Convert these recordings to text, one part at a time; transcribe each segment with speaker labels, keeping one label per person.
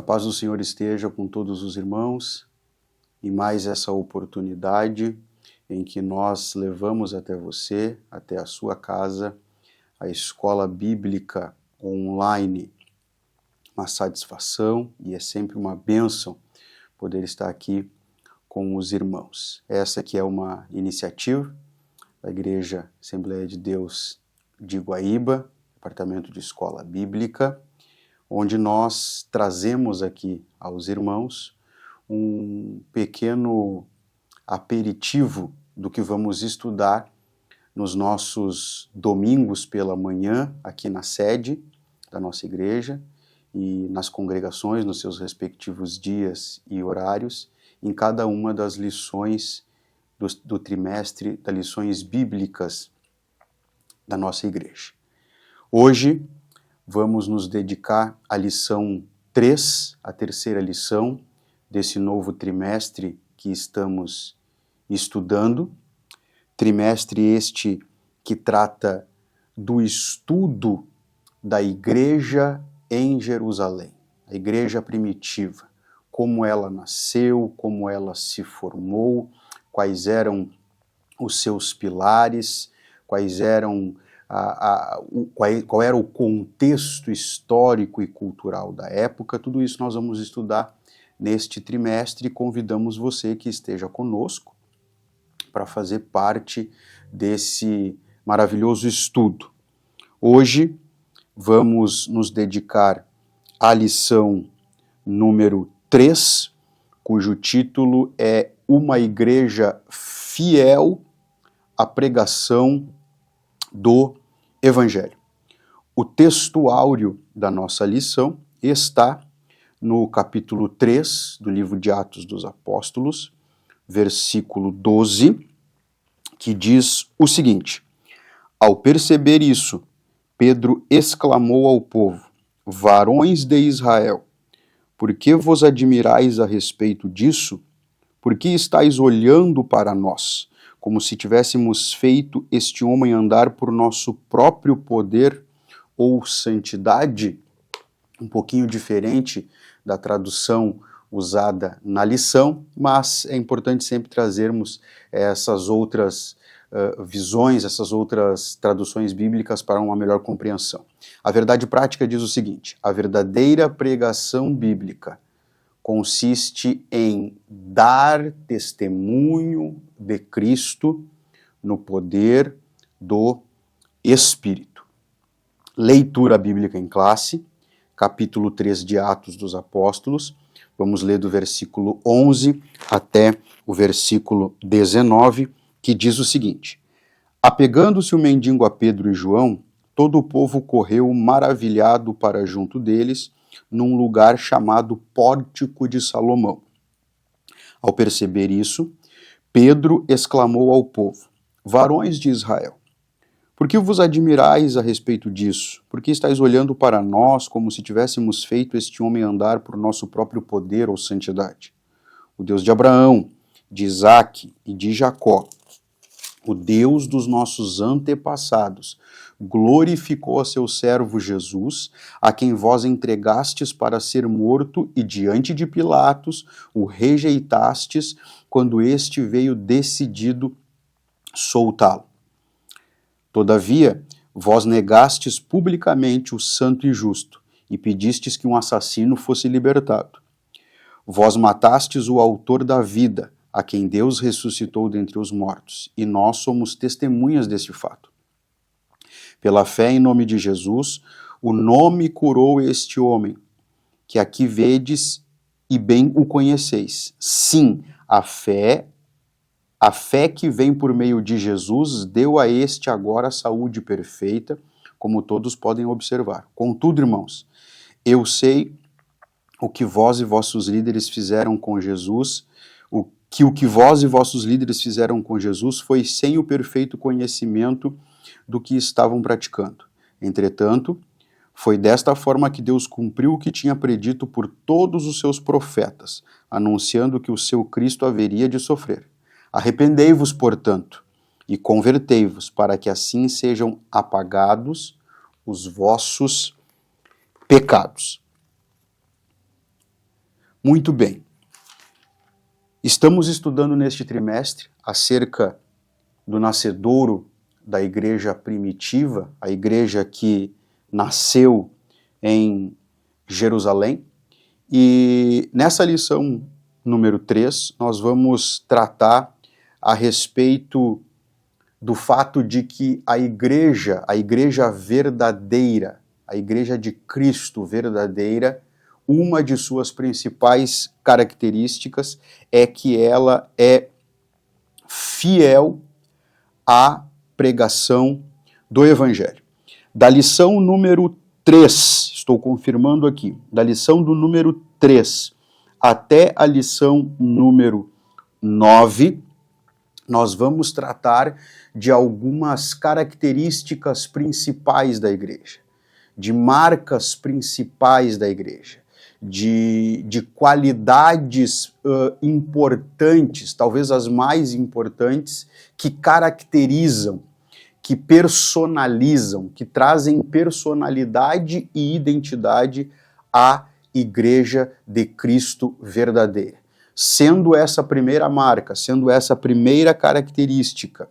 Speaker 1: paz do Senhor esteja com todos os irmãos e mais essa oportunidade em que nós levamos até você, até a sua casa, a escola bíblica online. Uma satisfação e é sempre uma bênção poder estar aqui com os irmãos. Essa aqui é uma iniciativa da Igreja Assembleia de Deus de Guaíba, Departamento de Escola Bíblica, onde nós trazemos aqui aos irmãos um pequeno aperitivo do que vamos estudar nos nossos domingos pela manhã, aqui na sede da nossa igreja e nas congregações, nos seus respectivos dias e horários, em cada uma das lições do trimestre, das lições bíblicas da nossa igreja. Hoje vamos nos dedicar à lição 3, a terceira lição desse novo trimestre que estamos estudando. Trimestre este que trata do estudo da igreja em Jerusalém, a igreja primitiva, como ela nasceu, como ela se formou, quais eram os seus pilares, quais eram qual era o contexto histórico e cultural da época. Tudo isso nós vamos estudar neste trimestre e convidamos você que esteja conosco para fazer parte desse maravilhoso estudo. Hoje vamos nos dedicar à lição número 3, cujo título é Uma Igreja Fiel à Pregação do Evangelho. O texto áureo da nossa lição está no capítulo 3 do livro de Atos dos Apóstolos, versículo 12, que diz o seguinte: Ao perceber isso, Pedro exclamou ao povo: Varões de Israel, por que vos admirais a respeito disso? Por que estáis olhando para nós, como se tivéssemos feito este homem andar por nosso próprio poder ou santidade? Um pouquinho diferente da tradução usada na lição, mas é importante sempre trazermos essas outras visões, essas outras traduções bíblicas para uma melhor compreensão. A verdade prática diz o seguinte: a verdadeira pregação bíblica consiste em dar testemunho de Cristo no poder do Espírito. Leitura bíblica em classe, capítulo 3 de Atos dos Apóstolos. Vamos ler do versículo 11 até o versículo 19, que diz o seguinte: Apegando-se o mendigo a Pedro e João, todo o povo correu maravilhado para junto deles, num lugar chamado Pórtico de Salomão. Ao perceber isso, Pedro exclamou ao povo: Varões de Israel, por que vos admirais a respeito disso? Por que estáis olhando para nós como se tivéssemos feito este homem andar por nosso próprio poder ou santidade? O Deus de Abraão, de Isaque e de Jacó, o Deus dos nossos antepassados, glorificou a seu servo Jesus, a quem vós entregastes para ser morto e diante de Pilatos o rejeitastes quando este veio decidido soltá-lo. Todavia, vós negastes publicamente o santo e justo e pedistes que um assassino fosse libertado. Vós matastes o autor da vida, a quem Deus ressuscitou dentre os mortos, e nós somos testemunhas deste fato. Pela fé em nome de Jesus, o nome curou este homem, que aqui vedes e bem o conheceis. Sim, a fé que vem por meio de Jesus deu a este agora saúde perfeita, como todos podem observar. Contudo, irmãos, eu sei o que vós e vossos líderes fizeram com Jesus, o que vós e vossos líderes fizeram com Jesus foi sem o perfeito conhecimento do que estavam praticando. Entretanto, foi desta forma que Deus cumpriu o que tinha predito por todos os seus profetas, anunciando que o seu Cristo haveria de sofrer. Arrependei-vos, portanto, e convertei-vos, para que assim sejam apagados os vossos pecados. Muito bem. Estamos estudando neste trimestre acerca do nascedouro da igreja primitiva, a igreja que nasceu em Jerusalém. E nessa lição número 3, nós vamos tratar a respeito do fato de que a igreja verdadeira, a igreja de Cristo verdadeira, uma de suas principais características é que ela é fiel à pregação do Evangelho. Da lição número 3, estou confirmando aqui, da lição do número 3 até a lição número 9, nós vamos tratar de algumas características principais da igreja, de marcas principais da igreja, de qualidades importantes, talvez as mais importantes, que caracterizam, que personalizam, que trazem personalidade e identidade à igreja de Cristo verdadeira. Sendo essa primeira marca, sendo essa primeira característica,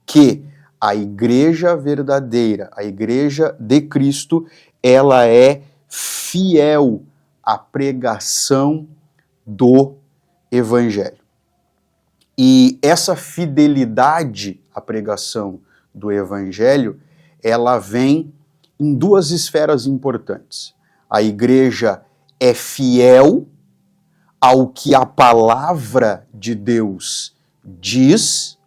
Speaker 1: que a igreja verdadeira, a igreja de Cristo, ela é fiel à pregação do Evangelho. E essa fidelidade à pregação do Evangelho, ela vem em duas esferas importantes. A igreja é fiel ao que a palavra de Deus diz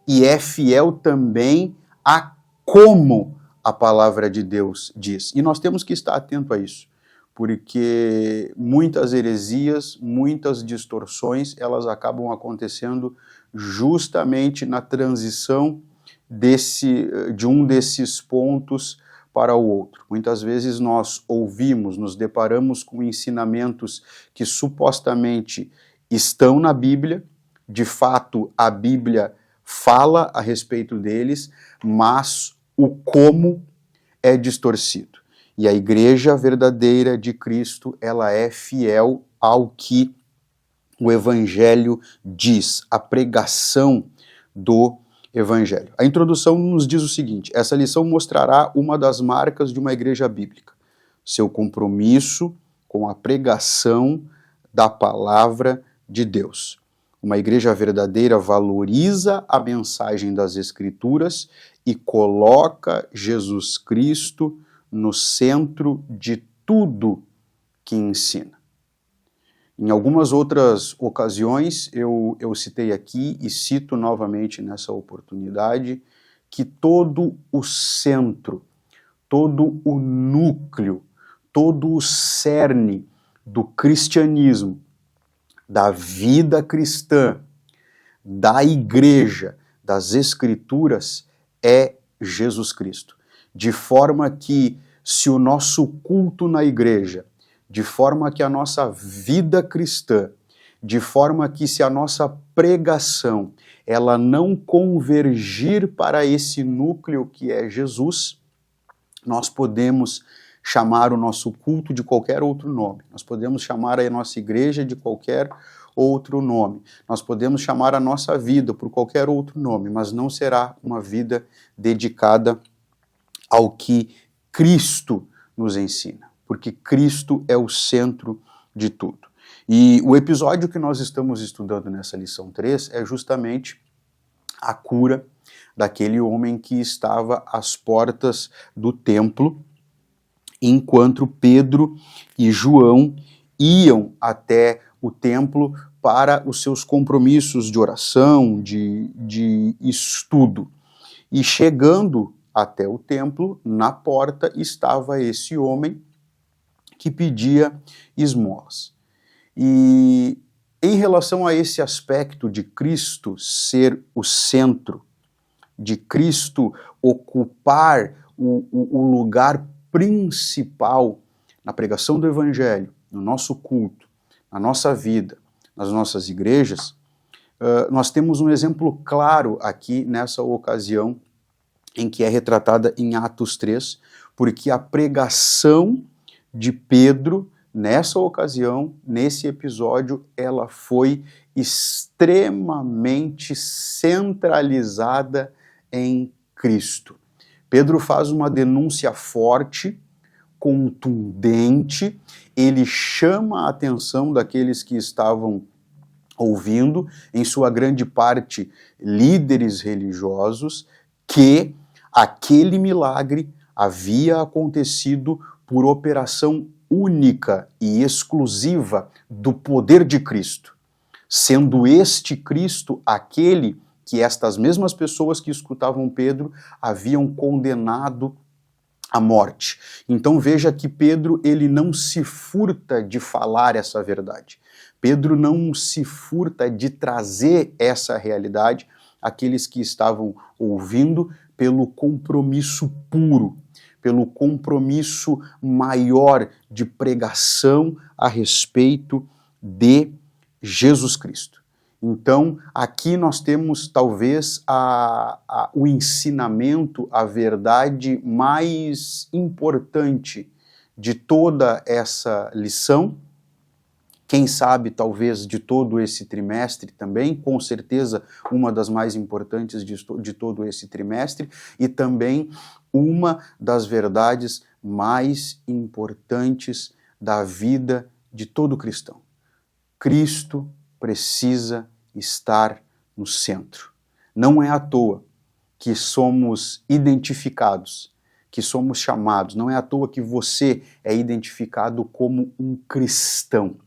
Speaker 1: e é fiel também a como a palavra de Deus diz. E nós temos que estar atento a isso, porque muitas heresias, muitas distorções, elas acabam acontecendo justamente na transição de um desses pontos para o outro. Muitas vezes nós ouvimos, nos deparamos com ensinamentos que supostamente estão na Bíblia, de fato a Bíblia fala a respeito deles, mas o como é distorcido. E a igreja verdadeira de Cristo, ela é fiel ao que o Evangelho diz, a pregação do Evangelho. A introdução nos diz o seguinte: essa lição mostrará uma das marcas de uma igreja bíblica, seu compromisso com a pregação da palavra de Deus. Uma igreja verdadeira valoriza a mensagem das Escrituras e coloca Jesus Cristo no centro de tudo que ensina. Em algumas outras ocasiões, eu citei aqui e cito novamente nessa oportunidade que todo o centro, todo o núcleo, todo o cerne do cristianismo, da vida cristã, da igreja, das Escrituras, é Jesus Cristo. De forma que, se o nosso culto na igreja, de forma que a nossa vida cristã, de forma que se a nossa pregação, ela não convergir para esse núcleo que é Jesus, nós podemos chamar o nosso culto de qualquer outro nome. Nós podemos chamar a nossa igreja de qualquer outro nome. Nós podemos chamar a nossa vida por qualquer outro nome, mas não será uma vida dedicada ao que Cristo nos ensina, porque Cristo é o centro de tudo. E o episódio que nós estamos estudando nessa lição 3 é justamente a cura daquele homem que estava às portas do templo, enquanto Pedro e João iam até o templo para os seus compromissos de oração, de estudo. E chegando até o templo, na porta estava esse homem que pedia esmolas. E em relação a esse aspecto de Cristo ser o centro, de Cristo ocupar o lugar principal na pregação do Evangelho, no nosso culto, na nossa vida, nas nossas igrejas, nós temos um exemplo claro aqui nessa ocasião em que é retratada em Atos 3, porque a pregação de Pedro nessa ocasião, nesse episódio, ela foi extremamente centralizada em Cristo. Pedro faz uma denúncia forte, contundente, ele chama a atenção daqueles que estavam ouvindo, em sua grande parte líderes religiosos, que aquele milagre havia acontecido por operação única e exclusiva do poder de Cristo, sendo este Cristo aquele que estas mesmas pessoas que escutavam Pedro haviam condenado à morte. Então veja que Pedro, ele não se furta de falar essa verdade. Pedro não se furta de trazer essa realidade àqueles que estavam ouvindo pelo compromisso puro, pelo compromisso maior de pregação a respeito de Jesus Cristo. Então, aqui nós temos talvez o ensinamento, a verdade mais importante de toda essa lição, quem sabe talvez de todo esse trimestre também, com certeza uma das mais importantes de todo esse trimestre, e também uma das verdades mais importantes da vida de todo cristão. Cristo precisa estar no centro. Não é à toa que somos identificados, que somos chamados, não é à toa que você é identificado como um cristão,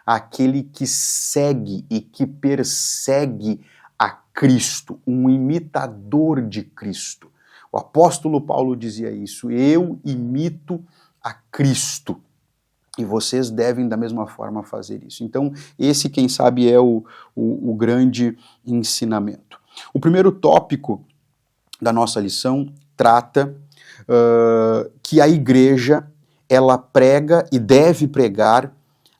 Speaker 1: aquele que segue e que persegue a Cristo, um imitador de Cristo. O apóstolo Paulo dizia isso: eu imito a Cristo. E vocês devem da mesma forma fazer isso. Então, esse, quem sabe, é o grande ensinamento. O primeiro tópico da nossa lição trata que a igreja, ela prega e deve pregar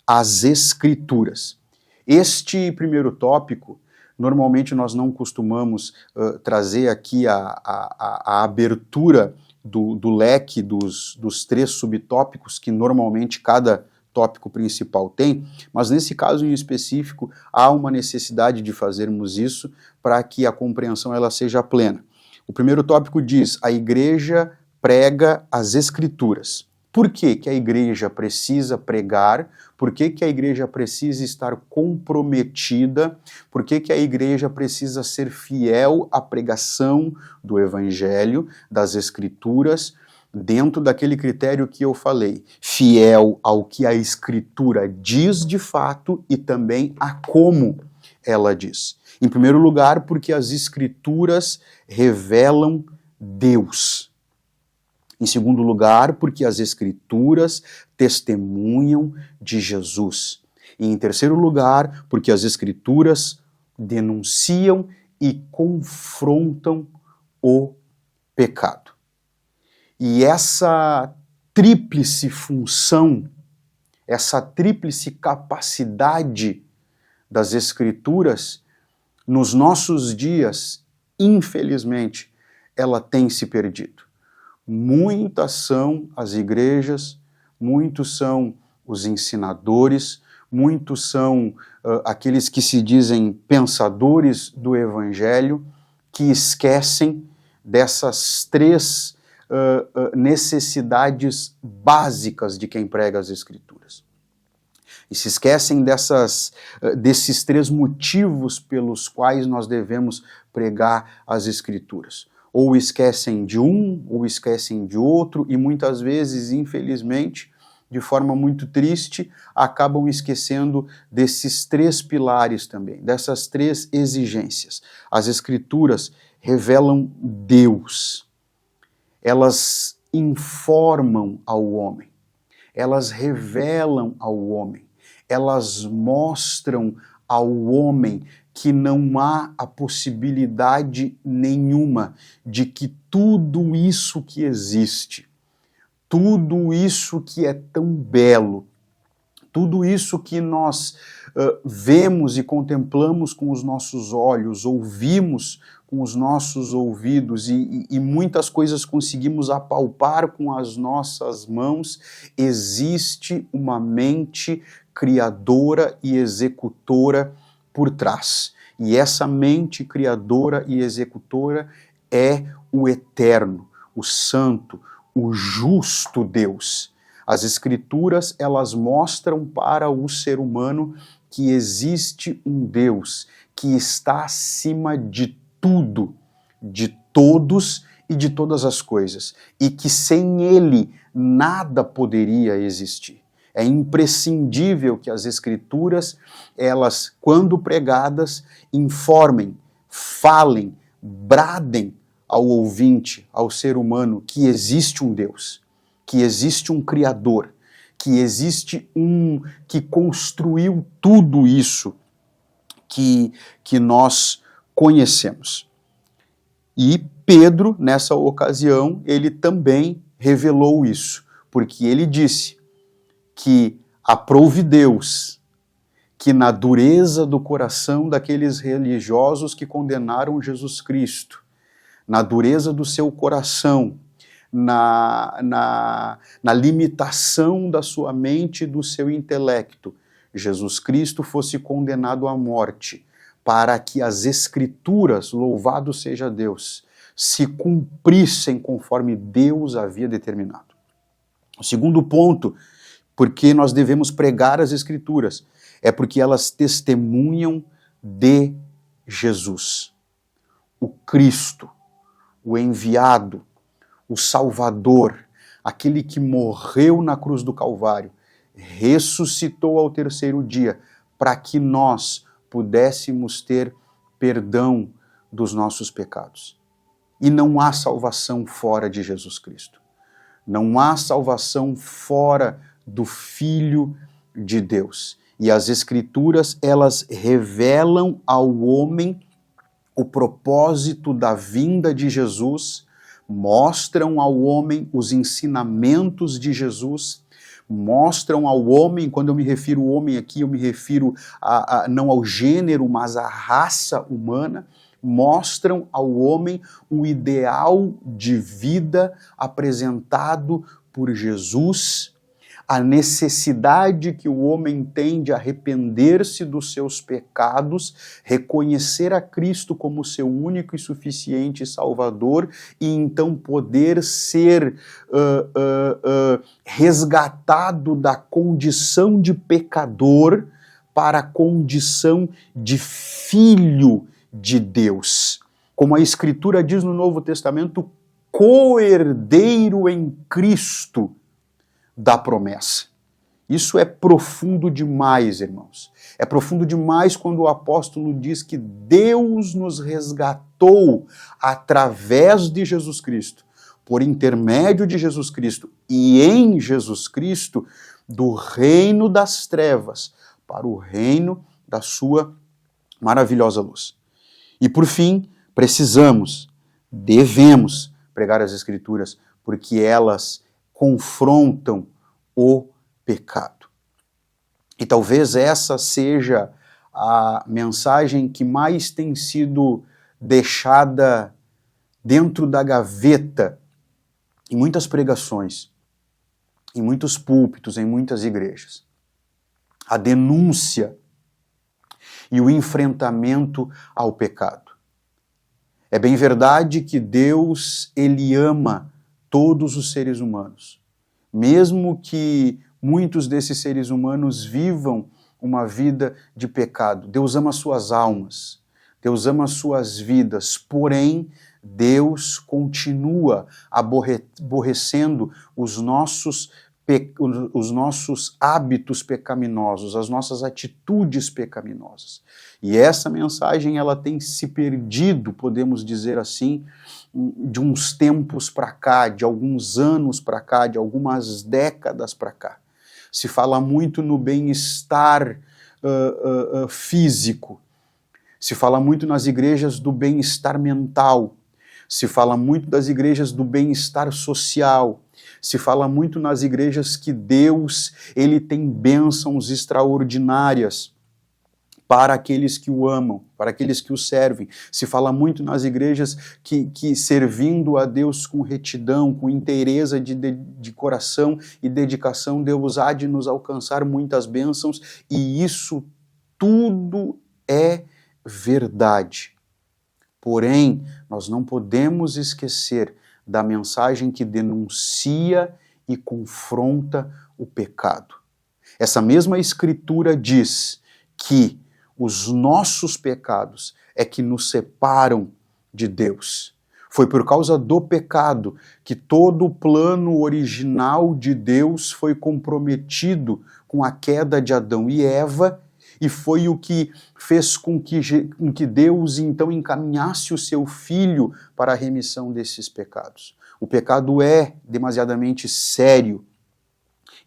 Speaker 1: as Escrituras. Este primeiro tópico, normalmente nós não costumamos trazer aqui a abertura do leque dos 3 subtópicos que normalmente cada tópico principal tem, mas nesse caso em específico há uma necessidade de fazermos isso para que a compreensão ela seja plena. O primeiro tópico diz: a igreja prega as Escrituras. Por que que a igreja precisa pregar? Por que que a igreja precisa estar comprometida? Por que que a igreja precisa ser fiel à pregação do Evangelho, das Escrituras, dentro daquele critério que eu falei, fiel ao que a Escritura diz de fato e também a como ela diz. Em primeiro lugar, porque as Escrituras revelam Deus. Em segundo lugar, porque as Escrituras testemunham de Jesus. E em terceiro lugar, porque as Escrituras denunciam e confrontam o pecado. E essa tríplice função, essa tríplice capacidade das Escrituras, nos nossos dias, infelizmente, ela tem se perdido. Muitas são as igrejas, muitos são os ensinadores, muitos são aqueles que se dizem pensadores do Evangelho, que esquecem dessas 3 necessidades básicas de quem prega as Escrituras. E se esquecem desses 3 motivos pelos quais nós devemos pregar as Escrituras. Ou esquecem de um, ou esquecem de outro, e muitas vezes, infelizmente, de forma muito triste, acabam esquecendo desses 3 pilares também, dessas 3 exigências. As Escrituras revelam Deus. Elas informam ao homem. Elas revelam ao homem. Elas mostram ao homem que não há a possibilidade nenhuma de que tudo isso que existe, tudo isso que é tão belo, Tudo isso que nós vemos e contemplamos com os nossos olhos, ouvimos com os nossos ouvidos e muitas coisas conseguimos apalpar com as nossas mãos, existe uma mente criadora e executora por trás. E essa mente criadora e executora é o eterno, o santo, o justo Deus. As Escrituras, elas mostram para o ser humano que existe um Deus que está acima de tudo, de todos e de todas as coisas, e que sem Ele nada poderia existir. É imprescindível que as Escrituras, elas, quando pregadas, informem, falem, bradem ao ouvinte, ao ser humano, que existe um Deus, que existe um Criador, que existe um que construiu tudo isso que nós conhecemos. E Pedro, nessa ocasião, ele também revelou isso, porque ele disse que aprouve Deus que na dureza do coração daqueles religiosos que condenaram Jesus Cristo, na dureza do seu coração, na limitação da sua mente e do seu intelecto, Jesus Cristo fosse condenado à morte, para que as Escrituras, louvado seja Deus, se cumprissem conforme Deus havia determinado. O segundo ponto, porque nós devemos pregar as Escrituras, é porque elas testemunham de Jesus, o Cristo, o enviado, o Salvador, aquele que morreu na cruz do Calvário, ressuscitou ao terceiro dia, para que nós pudéssemos ter perdão dos nossos pecados. E não há salvação fora de Jesus Cristo. Não há salvação fora do Filho de Deus. E as Escrituras, elas revelam ao homem o propósito da vinda de Jesus, mostram ao homem os ensinamentos de Jesus, mostram ao homem, quando eu me refiro ao homem aqui, eu me refiro não ao gênero, mas à raça humana, mostram ao homem o ideal de vida apresentado por Jesus, a necessidade que o homem tem de arrepender-se dos seus pecados, reconhecer a Cristo como seu único e suficiente Salvador e então poder ser resgatado da condição de pecador para a condição de filho de Deus. Como a Escritura diz no Novo Testamento, co-herdeiro em Cristo da promessa. Isso é profundo demais, irmãos. É profundo demais quando o apóstolo diz que Deus nos resgatou através de Jesus Cristo, por intermédio de Jesus Cristo e em Jesus Cristo, do reino das trevas para o reino da sua maravilhosa luz. E por fim, devemos pregar as Escrituras, porque elas confrontam o pecado. E talvez essa seja a mensagem que mais tem sido deixada dentro da gaveta em muitas pregações, em muitos púlpitos, em muitas igrejas. A denúncia e o enfrentamento ao pecado. É bem verdade que Deus, Ele ama todos os seres humanos. Mesmo que muitos desses seres humanos vivam uma vida de pecado. Deus ama suas almas, Deus ama suas vidas, porém, Deus continua aborrecendo os nossos hábitos pecaminosos, as nossas atitudes pecaminosas. E essa mensagem, ela tem se perdido, podemos dizer assim, de uns tempos para cá, de alguns anos para cá, de algumas décadas para cá. Se fala muito no bem-estar físico, se fala muito nas igrejas do bem-estar mental, Se fala muito das igrejas do bem-estar social. Se fala muito nas igrejas que Deus, ele tem bênçãos extraordinárias para aqueles que o amam, para aqueles que o servem. Se fala muito nas igrejas que servindo a Deus com retidão, com inteireza de coração e dedicação, Deus há de nos alcançar muitas bênçãos, e isso tudo é verdade. Porém, nós não podemos esquecer da mensagem que denuncia e confronta o pecado. Essa mesma Escritura diz que os nossos pecados é que nos separam de Deus. Foi por causa do pecado que todo o plano original de Deus foi comprometido com a queda de Adão e Eva, e foi o que fez com que Deus então encaminhasse o seu Filho para a remissão desses pecados. O pecado é demasiadamente sério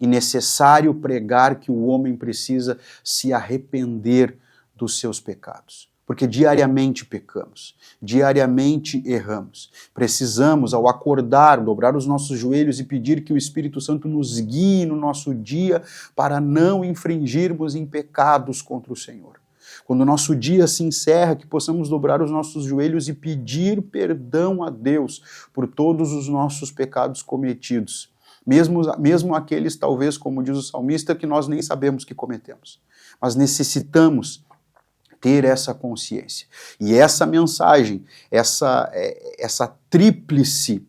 Speaker 1: e necessário pregar que o homem precisa se arrepender dos seus pecados. Porque diariamente pecamos, diariamente erramos. Precisamos, ao acordar, dobrar os nossos joelhos e pedir que o Espírito Santo nos guie no nosso dia para não infringirmos em pecados contra o Senhor. Quando o nosso dia se encerra, que possamos dobrar os nossos joelhos e pedir perdão a Deus por todos os nossos pecados cometidos. Mesmo aqueles, talvez, como diz o salmista, que nós nem sabemos que cometemos. Mas necessitamos ter essa consciência. E essa mensagem, essa tríplice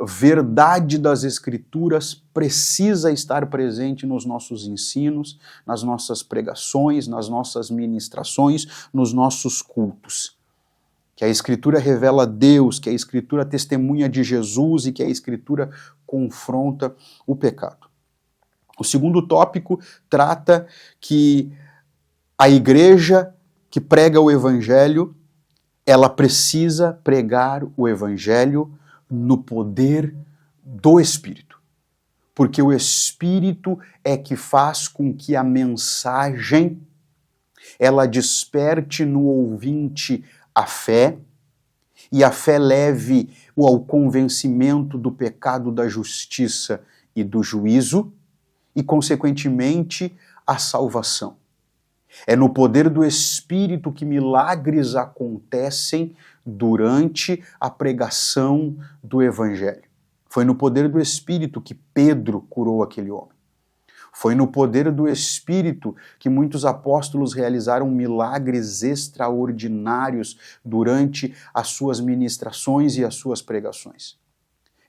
Speaker 1: verdade das Escrituras precisa estar presente nos nossos ensinos, nas nossas pregações, nas nossas ministrações, nos nossos cultos. Que a Escritura revela Deus, que a Escritura testemunha de Jesus e que a Escritura confronta o pecado. O segundo tópico trata que a igreja que prega o Evangelho, ela precisa pregar o Evangelho no poder do Espírito. Porque o Espírito é que faz com que a mensagem ela desperte no ouvinte a fé, e a fé leve-o ao convencimento do pecado, da justiça e do juízo, e, consequentemente, a salvação. É no poder do Espírito que milagres acontecem durante a pregação do Evangelho. Foi no poder do Espírito que Pedro curou aquele homem. Foi no poder do Espírito que muitos apóstolos realizaram milagres extraordinários durante as suas ministrações e as suas pregações.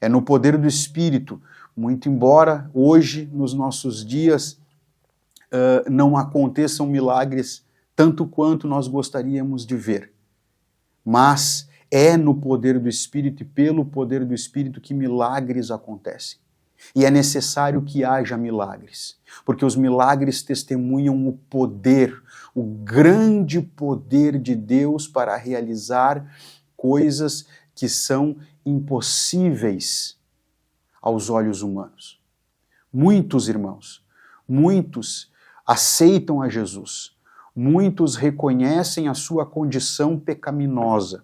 Speaker 1: É no poder do Espírito, muito embora hoje, nos nossos dias, não aconteçam milagres tanto quanto nós gostaríamos de ver. Mas é no poder do Espírito e pelo poder do Espírito que milagres acontecem. E é necessário que haja milagres, porque os milagres testemunham o poder, o grande poder de Deus para realizar coisas que são impossíveis aos olhos humanos. Muitos irmãos, muitos aceitam a Jesus, muitos reconhecem a sua condição pecaminosa,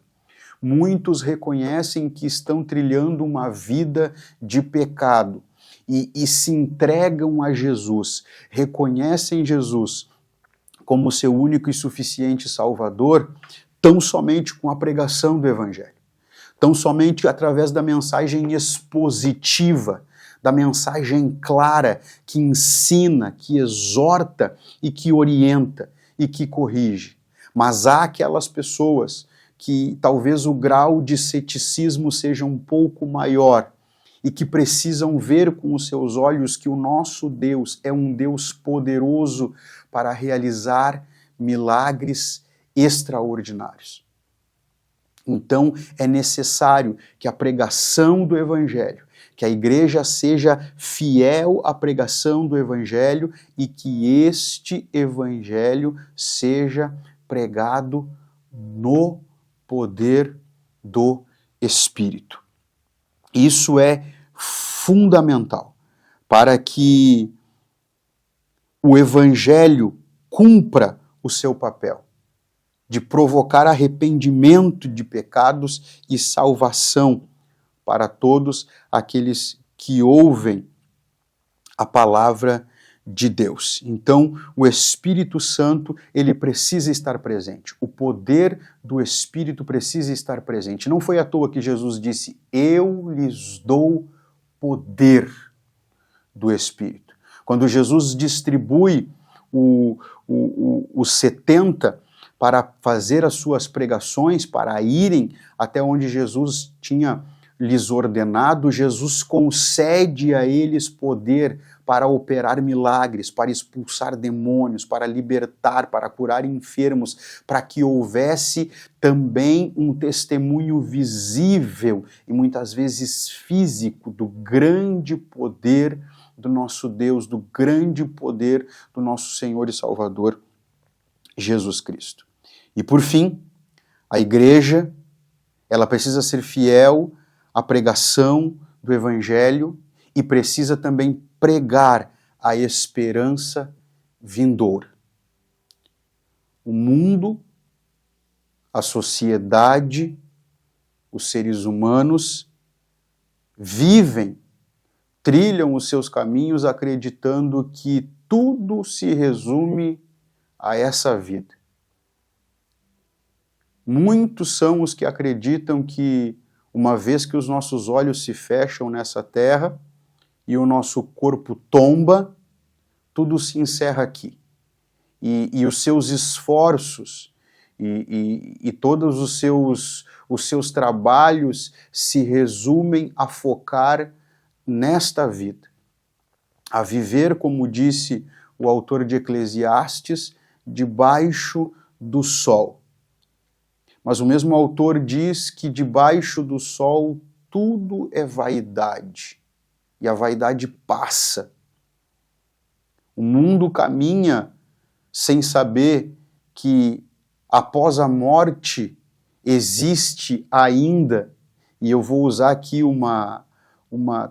Speaker 1: muitos reconhecem que estão trilhando uma vida de pecado e se entregam a Jesus, reconhecem Jesus como seu único e suficiente Salvador, tão somente com a pregação do Evangelho, tão somente através da mensagem expositiva, da mensagem clara que ensina, que exorta e que orienta e que corrige. Mas há aquelas pessoas que talvez o grau de ceticismo seja um pouco maior e que precisam ver com os seus olhos que o nosso Deus é um Deus poderoso para realizar milagres extraordinários. Então é necessário que a pregação do Evangelho, que a igreja seja fiel à pregação do Evangelho e que este Evangelho seja pregado no poder do Espírito. Isso é fundamental para que o Evangelho cumpra o seu papel. de provocar arrependimento de pecados e salvação para todos aqueles que ouvem a palavra de Deus. Então, o Espírito Santo, ele precisa estar presente. O poder do Espírito precisa estar presente. Não foi à toa que Jesus disse: eu lhes dou poder do Espírito. Quando Jesus distribui os 70 para fazer as suas pregações, para irem até onde Jesus tinha lhes ordenado, Jesus concede a eles poder para operar milagres, para expulsar demônios, para libertar, para curar enfermos, para que houvesse também um testemunho visível e muitas vezes físico do grande poder do nosso Deus, do grande poder do nosso Senhor e Salvador Jesus Cristo. E por fim, a igreja, ela precisa ser fiel à pregação do Evangelho e precisa também pregar a esperança vindoura. O mundo, a sociedade, os seres humanos trilham os seus caminhos acreditando que tudo se resume a essa vida. Muitos são os que acreditam que, uma vez que os nossos olhos se fecham nessa terra e o nosso corpo tomba, tudo se encerra aqui. E os seus esforços e todos os seus trabalhos se resumem a focar nesta vida, a viver, como disse o autor de Eclesiastes, debaixo do sol. Mas o mesmo autor diz que debaixo do sol tudo é vaidade, e a vaidade passa. O mundo caminha sem saber que após a morte existe ainda, e eu vou usar aqui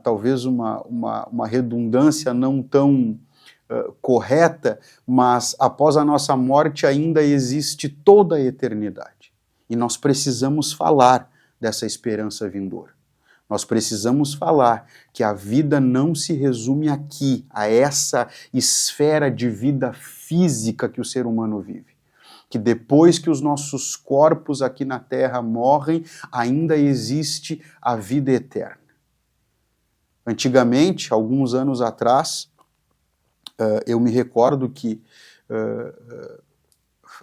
Speaker 1: talvez uma redundância não tão correta, mas após a nossa morte ainda existe toda a eternidade. E nós precisamos falar dessa esperança vindoura. Nós precisamos falar que a vida não se resume aqui, a essa esfera de vida física que o ser humano vive. Que depois que os nossos corpos aqui na Terra morrem, ainda existe a vida eterna. Antigamente, alguns anos atrás, eu me recordo que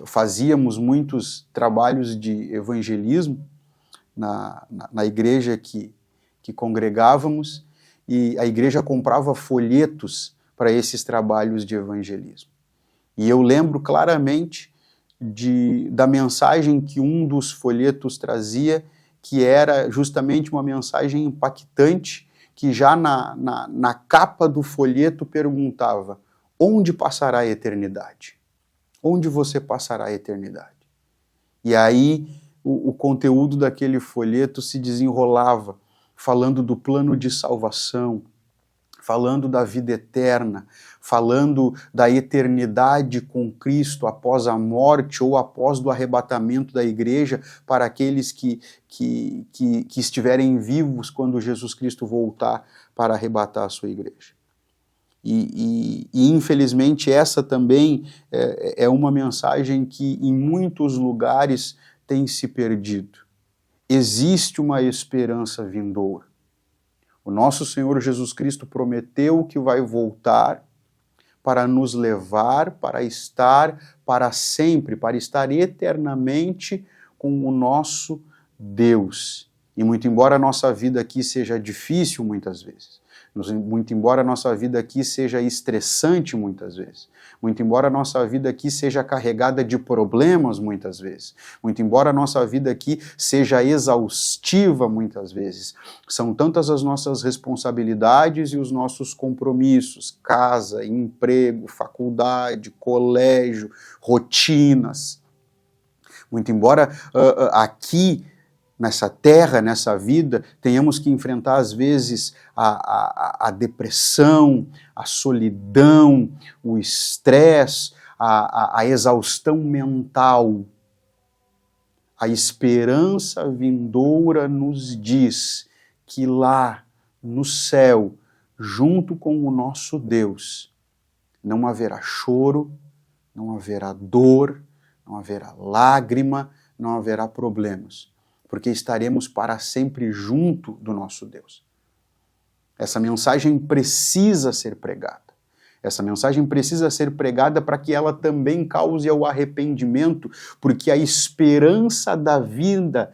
Speaker 1: fazíamos muitos trabalhos de evangelismo na igreja que congregávamos, e a igreja comprava folhetos para esses trabalhos de evangelismo. E eu lembro claramente da mensagem que um dos folhetos trazia, que era justamente uma mensagem impactante, que já na capa do folheto perguntava: onde passará a eternidade? Onde você passará a eternidade? E aí o conteúdo daquele folheto se desenrolava, falando do plano de salvação, falando da vida eterna, falando da eternidade com Cristo após a morte ou após o arrebatamento da igreja para aqueles que estiverem vivos quando Jesus Cristo voltar para arrebatar a sua igreja. E infelizmente essa também é uma mensagem que em muitos lugares tem se perdido. Existe uma esperança vindoura. O nosso Senhor Jesus Cristo prometeu que vai voltar para nos levar, para estar para sempre, para estar eternamente com o nosso Deus. E muito embora a nossa vida aqui seja difícil muitas vezes, muito embora a nossa vida aqui seja estressante muitas vezes, muito embora a nossa vida aqui seja carregada de problemas muitas vezes, muito embora a nossa vida aqui seja exaustiva muitas vezes, são tantas as nossas responsabilidades e os nossos compromissos, casa, emprego, faculdade, colégio, rotinas. Muito embora aqui nessa terra, nessa vida, tenhamos que enfrentar às vezes a depressão, a solidão, o estresse, a exaustão mental. A esperança vindoura nos diz que lá no céu, junto com o nosso Deus, não haverá choro, não haverá dor, não haverá lágrima, não haverá problemas, porque estaremos para sempre junto do nosso Deus. Essa mensagem precisa ser pregada. Essa mensagem precisa ser pregada para que ela também cause o arrependimento, porque a esperança da vida,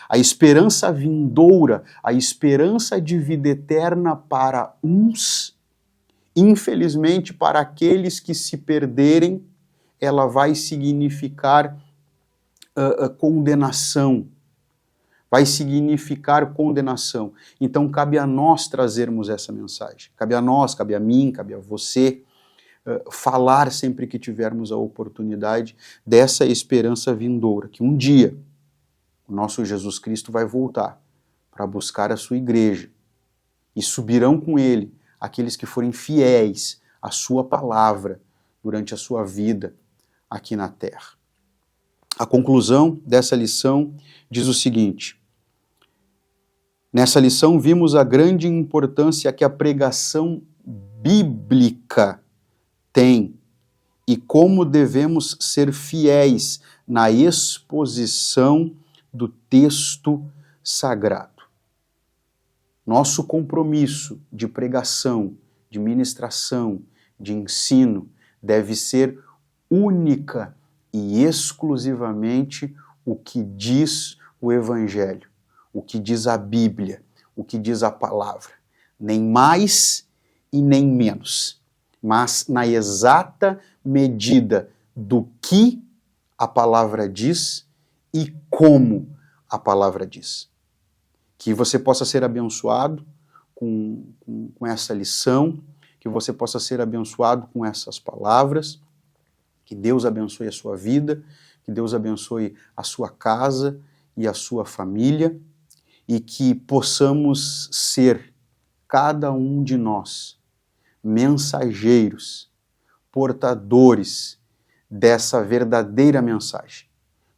Speaker 1: a esperança vindoura, a esperança de vida eterna para uns, infelizmente para aqueles que se perderem, ela vai significar condenação. Vai significar condenação. Então cabe a nós trazermos essa mensagem. Cabe a nós, cabe a mim, cabe a você, falar sempre que tivermos a oportunidade dessa esperança vindoura, que um dia o nosso Jesus Cristo vai voltar para buscar a sua igreja e subirão com ele aqueles que forem fiéis à sua palavra durante a sua vida aqui na terra. A conclusão dessa lição diz o seguinte: nessa lição vimos a grande importância que a pregação bíblica tem e como devemos ser fiéis na exposição do texto sagrado. Nosso compromisso de pregação, de ministração, de ensino deve ser única e exclusivamente o que diz o Evangelho, o que diz a Bíblia, o que diz a palavra. Nem mais e nem menos, mas na exata medida do que a palavra diz e como a palavra diz. Que você possa ser abençoado com essa lição, que você possa ser abençoado com essas palavras, que Deus abençoe a sua vida, que Deus abençoe a sua casa e a sua família, e que possamos ser, cada um de nós, mensageiros, portadores dessa verdadeira mensagem,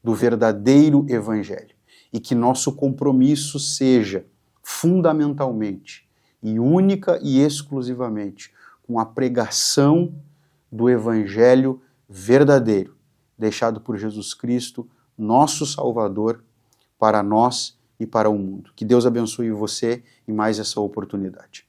Speaker 1: do verdadeiro Evangelho, e que nosso compromisso seja, fundamentalmente, e única e exclusivamente, com a pregação do Evangelho verdadeiro, deixado por Jesus Cristo, nosso Salvador, para nós e para o mundo. Que Deus abençoe você em mais essa oportunidade.